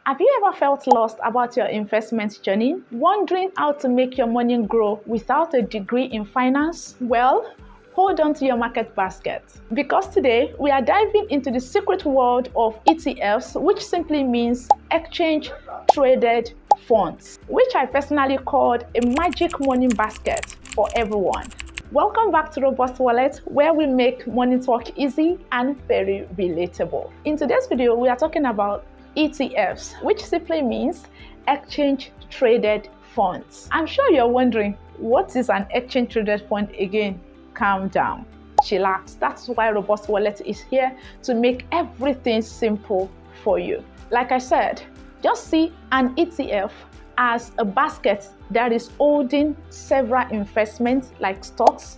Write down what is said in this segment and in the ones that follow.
Have you ever felt lost about your investment journey? Wondering how to make your money grow without a degree in finance? Well, hold on to your market basket, because today we are diving into the secret world of ETFs, which simply means exchange traded funds, which I personally called a magic money basket for everyone. Welcome back to Robust Wallet, where we make money talk easy and very relatable. In today's video, we are talking about ETFs, which simply means exchange traded funds. I'm sure you're wondering, what is an exchange traded fund again? Calm down, chillax. That's why Robust Wallet is here, to make everything simple for you. Like I said, just see an ETF as a basket that is holding several investments like stocks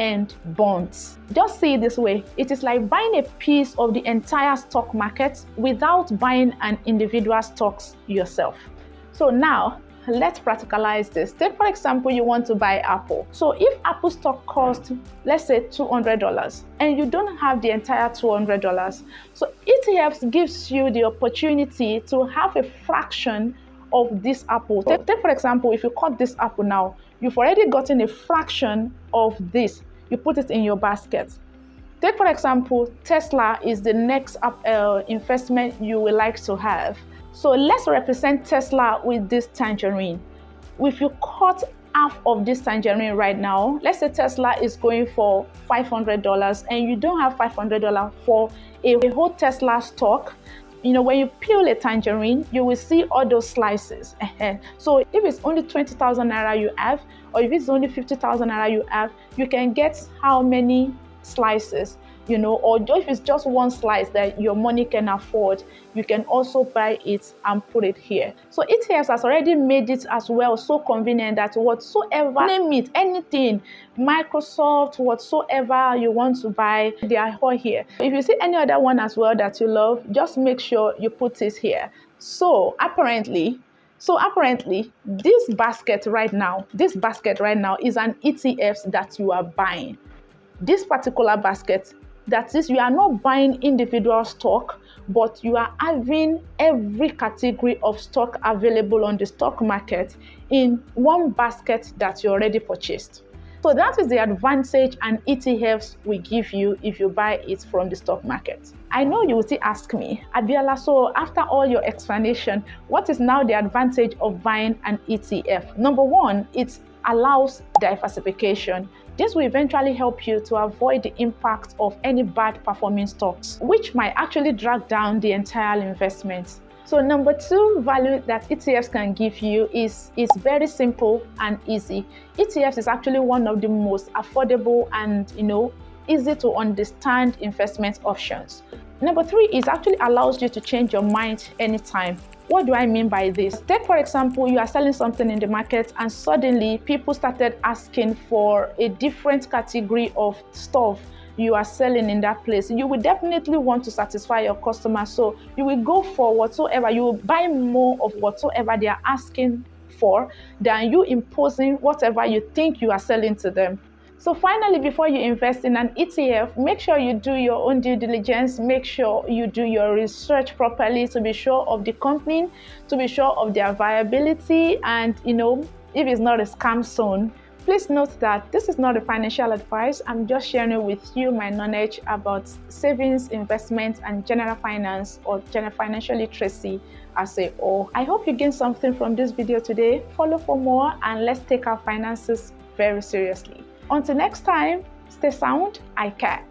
and bonds. Just see it this way: it is like buying a piece of the entire stock market without buying an individual stocks yourself. So now let's practicalize this. Take for example, you want to buy Apple. So if Apple stock costs, let's say $200, and you don't have the entire $200, so ETFs gives you the opportunity to have a fraction of this apple. Take for example, if you cut this apple now, you've already gotten a fraction of this. You put it in your basket. Take for example, Tesla is the next investment you would like to have. So let's represent Tesla with this tangerine. If you cut half of this tangerine right now, let's say Tesla is going for $500 and you don't have $500 for a whole Tesla stock. You know, when you peel a tangerine, you will see all those slices. So if it's only 20,000 naira you have, or if it's only 50,000 naira you have, you can get how many slices, you know, or if it's just one slice that your money can afford, you can also buy it and put it here. So ETFs has already made it as well so convenient that whatsoever, name it, anything, Microsoft, whatsoever you want to buy, they are all here. If you see any other one as well that you love, just make sure you put it here. So apparently this basket right now is an ETF that you are buying. This particular basket, that is, you are not buying individual stock, but you are having every category of stock available on the stock market in one basket that you already purchased. So that is the advantage an ETFs will give you if you buy it from the stock market. I know you will still ask me, Abiola, so after all your explanation, what is now the advantage of buying an ETF? Number one, it allows diversification. This will eventually help you to avoid the impact of any bad performing stocks, which might actually drag down the entire investment. So number two value that ETFs can give you is very simple and easy. ETFs is actually one of the most affordable and easy to understand investment options. Number three is actually allows you to change your mind anytime. What do I mean by this? Take for example, you are selling something in the market and suddenly people started asking for a different category of stuff you are selling in that place. You will definitely want to satisfy your customers, so you will go for whatsoever, you will buy more of whatsoever they are asking for than you imposing whatever you think you are selling to them. So finally, before you invest in an ETF, make sure you do your own due diligence. Make sure you do your research properly to be sure of the company, to be sure of their viability, and if it's not a scam zone. Please note that this is not a financial advice. I'm just sharing with you my knowledge about savings, investments, and general finance or general financial literacy as a whole. I hope you gained something from this video today. Follow for more, and let's take our finances very seriously. Until next time, stay sound, I care.